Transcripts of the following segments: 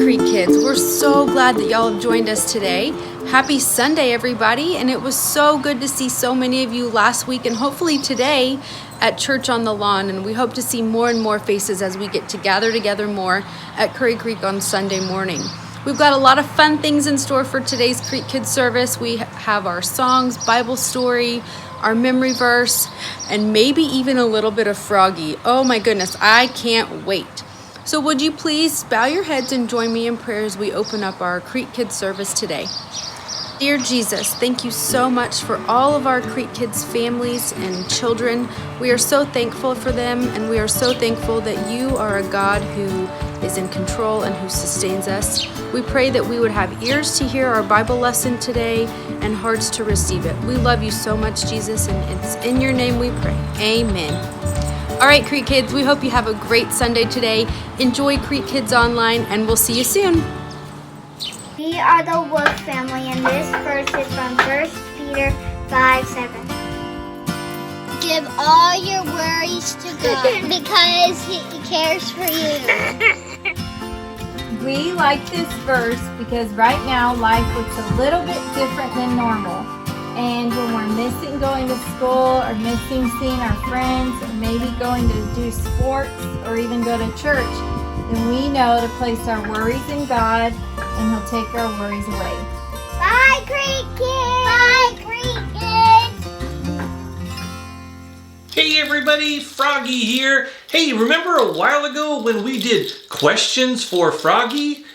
Creek kids, we're so glad that y'all have joined us today. Happy Sunday, everybody, and it was so good to see so many of you last week and hopefully today at Church on the Lawn, and we hope to see more and more faces as we get to gather together more at Curry Creek on Sunday morning. We've got a lot of fun things in store for today's Creek Kids service. We have our songs, Bible story, our memory verse, and maybe even a little bit of Froggy. Oh my goodness, I can't wait. So would you please bow your heads and join me in prayer as we open up our Creek Kids service today. Dear Jesus, thank you so much for all of our Creek Kids families and children. We are so thankful for them, and we are so thankful that you are a God who is in control and who sustains us. We pray that we would have ears to hear our Bible lesson today and hearts to receive it. We love you so much, Jesus, and it's in your name we pray. Amen. All right, Creek Kids, we hope you have a great Sunday today. Enjoy Creek Kids Online, and we'll see you soon. We are the Wolf family, and this verse is from 1 Peter 5:7. Give all your worries to God because He cares for you. We like this verse because right now life looks a little bit different than normal. And when we're missing going to school or missing seeing our friends or maybe going to do sports or even go to church, then we know to place our worries in God and He'll take our worries away. Bye, Creek Kids! Bye, Creek Kids! Hey everybody, Froggy here. Hey, remember a while ago when we did questions for Froggy?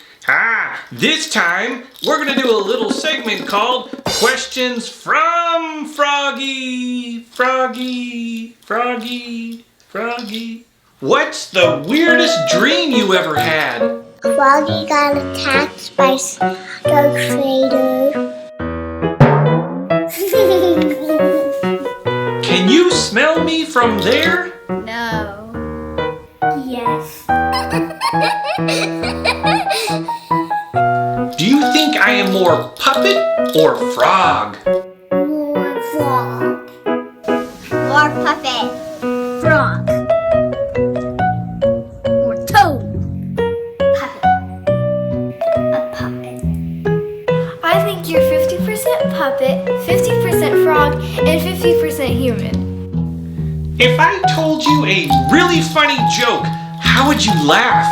This time we're gonna do a little segment called Questions from Froggy. Froggy, Froggy, Froggy. What's the weirdest dream you ever had? Froggy got attacked by Darth Vader. Can you smell me from there? No. Yes. Do you think I am more puppet or frog? More frog. More puppet. Frog. More toad. Puppet. A puppet. I think you're 50% puppet, 50% frog, and 50% human. If I told you a really funny joke, how would you laugh?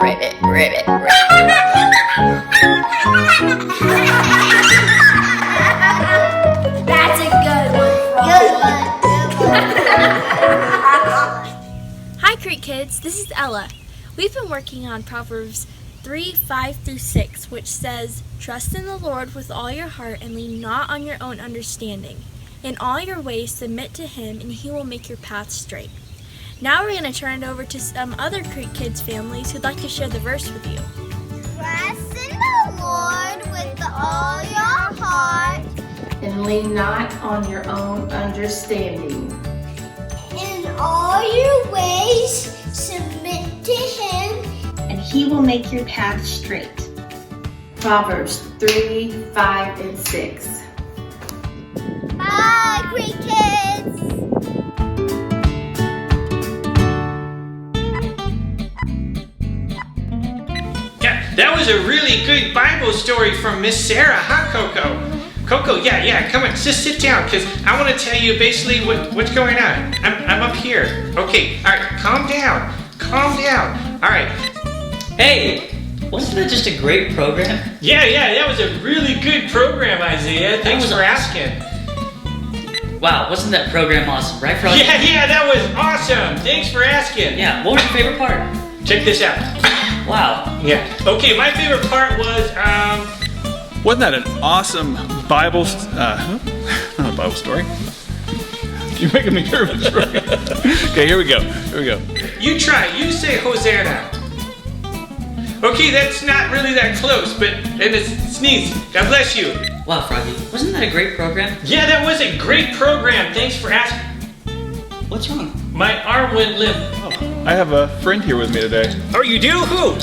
Ribbit, ribbit, ribbit. That's a good one, Hi, Creek Kids. This is Ella. We've been working on Proverbs 3:5-6, which says, "Trust in the Lord with all your heart and lean not on your own understanding. In all your ways submit to Him, and He will make your path straight." Now we're going to turn it over to some other Creek Kids families who'd like to share the verse with you. Trust in the Lord with all your heart. And lean not on your own understanding. In all your ways submit to Him. And He will make your path straight. Proverbs 3:5-6. Bye, Creek Kids. Yeah, that was a really good Bible story from Miss Sarah, huh, Coco? Coco, yeah, come on, just sit down, because I want to tell you basically what's going on. I'm up here. Okay, all right, calm down. All right. Hey, wasn't that just a great program? Yeah, that was a really good program, Isaiah. Thanks for asking. Wow, wasn't that program awesome, right, Froggy? Yeah, that was awesome. Thanks for asking. Yeah, what was your favorite part? Check this out. Wow. Yeah. Okay, my favorite part was, Wasn't that an awesome Bible, not a Bible story? You're making me nervous. Okay, here we go. You try. You say Hosanna. Okay, that's not really that close, but and it's sneeze. God bless you. Wow, Froggy, wasn't that a great program? Yeah, that was a great program. Thanks for asking. What's wrong? My arm went limp. I have a friend here with me today. Oh, you do? Who?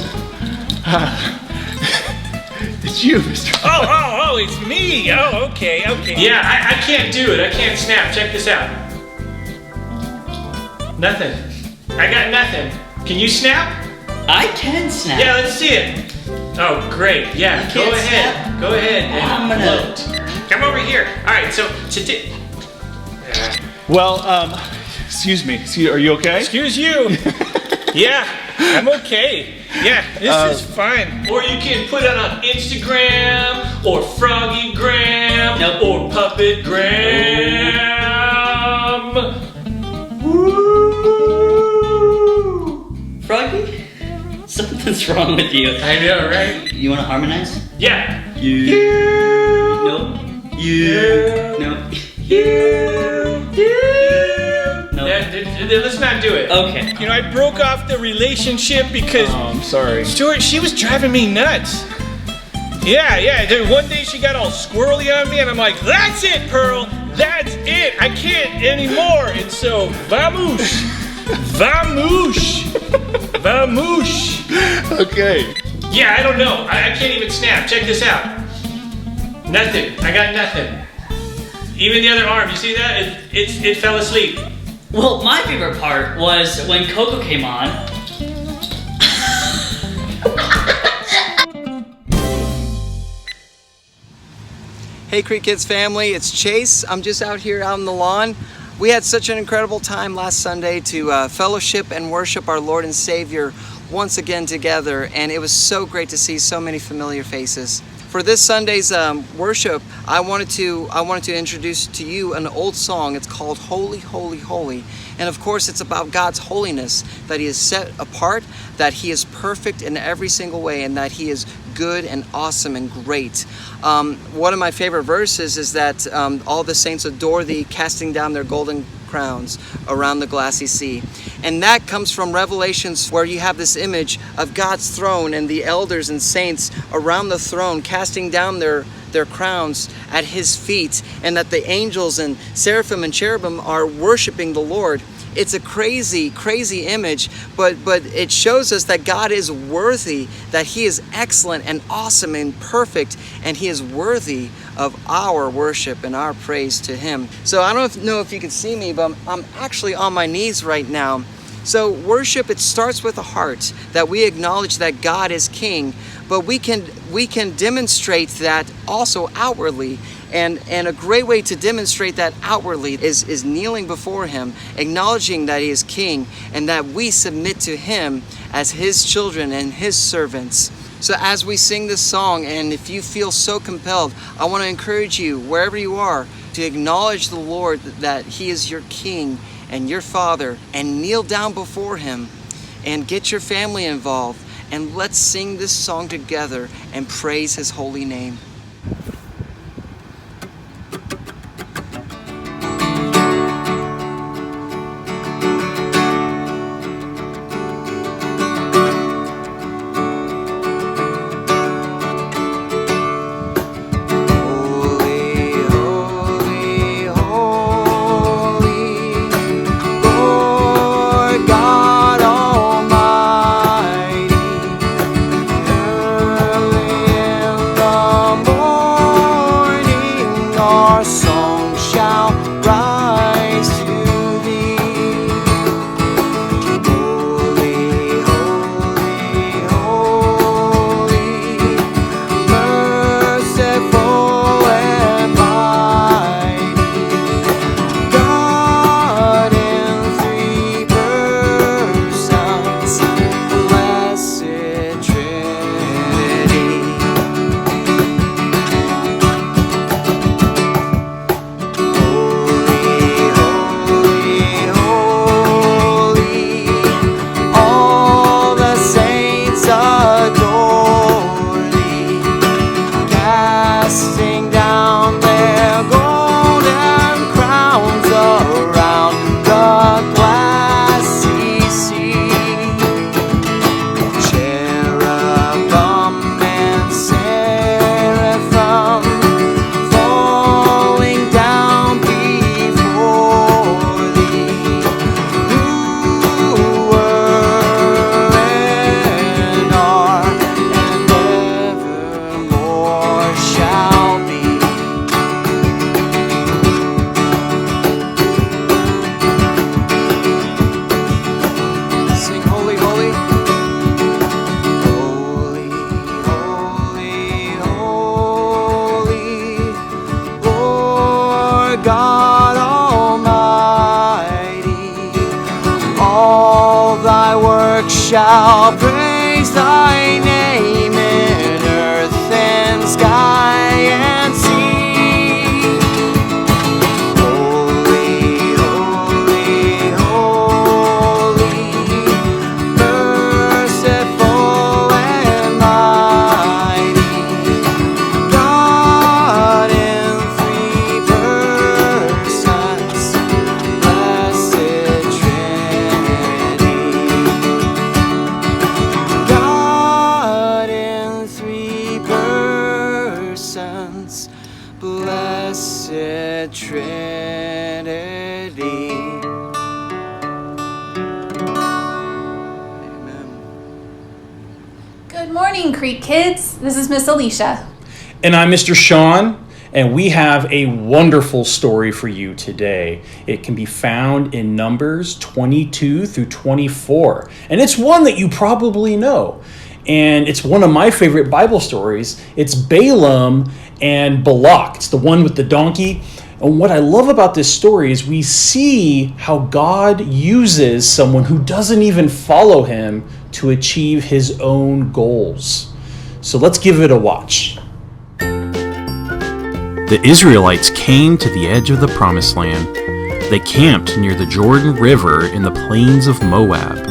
it's you, Mr. Oh, it's me. Oh, okay. Yeah, I can't do it. I can't snap. Check this out. Nothing. I got nothing. Can you snap? I can snap. Yeah, let's see it. Oh, great. Yeah, go ahead. Snap? Go ahead and I'm gonna float. Come over here. All right, so today. Well, excuse me. Are you okay? Excuse you. Yeah, I'm okay. Yeah, this is fine. Or you can put it on Instagram, or Froggygram, Nope. or Puppetgram. Froggy? Something's wrong with you. I know, right? You want to harmonize? Yeah. Nope. Nope. Nope. Let's not do it. Okay. You know, I broke off the relationship because I'm sorry. Stuart, she was driving me nuts. Yeah. Dude, one day she got all squirrely on me, and I'm like, "That's it, Pearl. That's it. I can't anymore." And so, vamoosh. Okay. Yeah, I don't know. I can't even snap. Check this out. Nothing. I got nothing. Even the other arm. You see that? It fell asleep. Well, my favorite part was when Coco came on. Hey Creek Kids family, it's Chase. I'm just out here out on the lawn. We had such an incredible time last Sunday to fellowship and worship our Lord and Savior once again together, and it was so great to see so many familiar faces. For this Sunday's worship, I wanted to introduce to you an old song. It's called Holy, Holy, Holy. And of course, it's about God's holiness, that He is set apart, that He is perfect in every single way, and that He is good and awesome and great. One of my favorite verses is that all the saints adore Thee, casting down their golden crowns around the glassy sea. And that comes from Revelations, where you have this image of God's throne and the elders and saints around the throne casting down their crowns at His feet, and that the angels and seraphim and cherubim are worshiping the Lord. It's a crazy, crazy image, but it shows us that God is worthy, that He is excellent and awesome and perfect, and He is worthy of our worship and our praise to Him. So I don't know if you can see me, but I'm actually on my knees right now. So worship, it starts with a heart, that we acknowledge that God is King, but we can demonstrate that also outwardly. And a great way to demonstrate that outwardly is kneeling before Him, acknowledging that He is King, and that we submit to Him as His children and His servants. So as we sing this song, and if you feel so compelled, I want to encourage you, wherever you are, to acknowledge the Lord, that He is your King and your Father, and kneel down before Him and get your family involved, and let's sing this song together and praise His holy name. Early in the morning. shall praise thy name in earth and sky and sea. Holy, holy, holy, merciful and mighty, God in three persons, blessed Trinity. God in three persons, blessed Trinity. Amen. Good morning, Creek Kids. This is Miss Alicia. And I'm Mr. Sean, and we have a wonderful story for you today. It can be found in Numbers 22 through 24, and it's one that you probably know. And it's one of my favorite Bible stories. It's Balaam and Balak. It's the one with the donkey. And what I love about this story is we see how God uses someone who doesn't even follow him to achieve his own goals. So let's give it a watch. The Israelites came to the edge of the Promised Land. They camped near the Jordan River in the plains of Moab.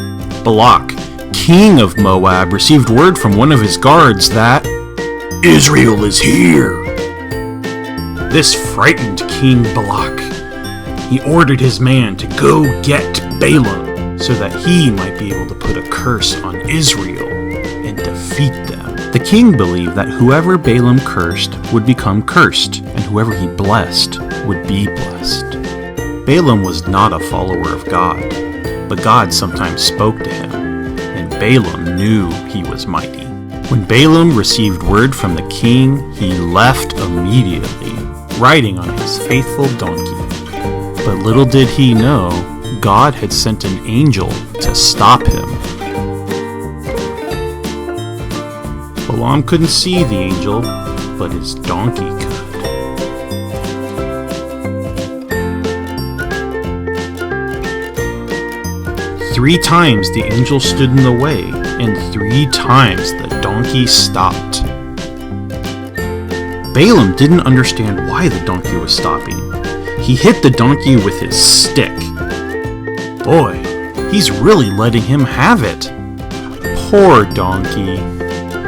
Balak, king of Moab, received word from one of his guards that Israel is here. This frightened King Balak. He ordered his man to go get Balaam so that he might be able to put a curse on Israel and defeat them. The king believed that whoever Balaam cursed would become cursed, and whoever he blessed would be blessed. Balaam was not a follower of God, but God sometimes spoke to him, and Balaam knew he was mighty. When Balaam received word from the king, he left immediately, riding on his faithful donkey. But little did he know, God had sent an angel to stop him. Balaam couldn't see the angel, but his donkey could. 3 times the angel stood in the way, and 3 times the donkey stopped. Balaam didn't understand why the donkey was stopping. He hit the donkey with his stick. Boy, he's really letting him have it. Poor donkey.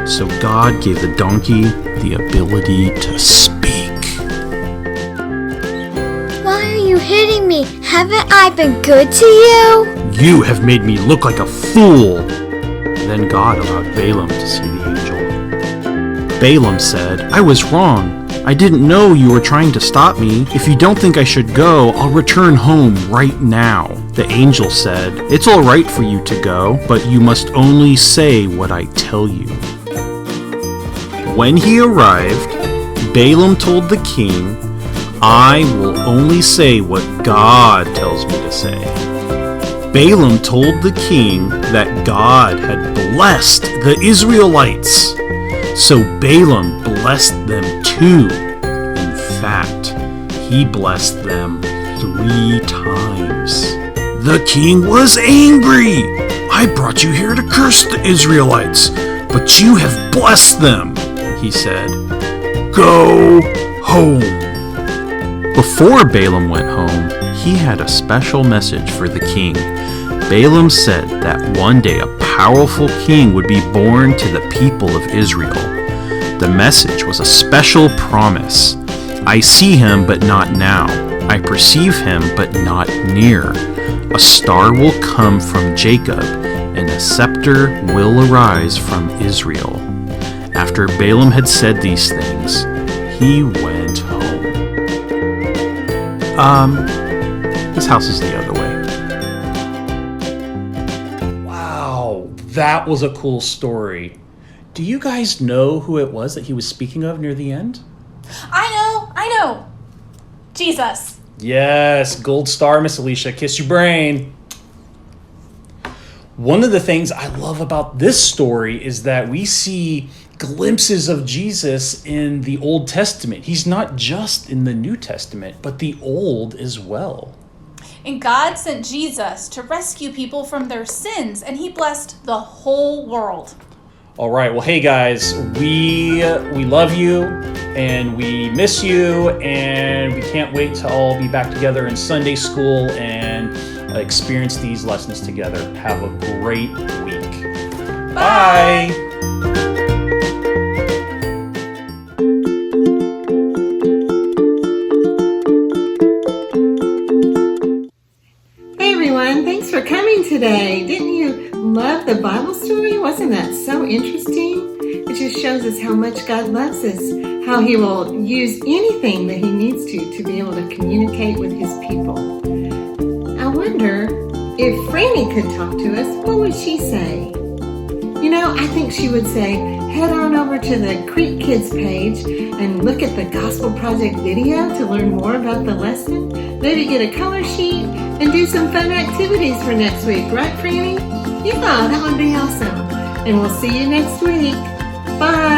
So God gave the donkey the ability to speak. Why are you hitting me? Haven't I been good to you? You have made me look like a fool. Then God allowed Balaam to see the angel. Balaam said, I was wrong. I didn't know you were trying to stop me. If you don't think I should go, I'll return home right now. The angel said, it's all right for you to go, but you must only say what I tell you. When he arrived, Balaam told the king, I will only say what God tells me to say. Balaam told the king that God had blessed the Israelites. So Balaam blessed them too. In fact, he blessed them 3 times. The king was angry. I brought you here to curse the Israelites, but you have blessed them, he said. Go home. Before Balaam went home, he had a special message for the king. Balaam said that one day a powerful king would be born to the people of Israel. The message was a special promise. I see him, but not now. I perceive him, but not near. A star will come from Jacob, and a scepter will arise from Israel. After Balaam had said these things, he went home. His house is the other way. Wow, that was a cool story. Do you guys know who it was that he was speaking of near the end? I know. Jesus. Yes, gold star, Miss Alicia. Kiss your brain. One of the things I love about this story is that we see glimpses of Jesus in the Old Testament. He's not just in the New Testament, but the Old as well. And God sent Jesus to rescue people from their sins, and he blessed the whole world. All right. Well, hey guys, we love you and we miss you, and we can't wait to all be back together in Sunday school and experience these lessons together. Have a great week. Bye. Hey everyone, thanks for coming today. Didn't you love the Bible story? Wasn't that so interesting? It just shows us how much God loves us, how he will use anything that he needs to be able to communicate with his people. I wonder if Franny could talk to us, what would she say? You know, I think she would say, head on over to the Creek Kids page and look at the Gospel Project video to learn more about the lesson. Maybe get a color sheet and do some fun activities for next week. Right, Franny? Yeah, that would be awesome. And we'll see you next week. Bye.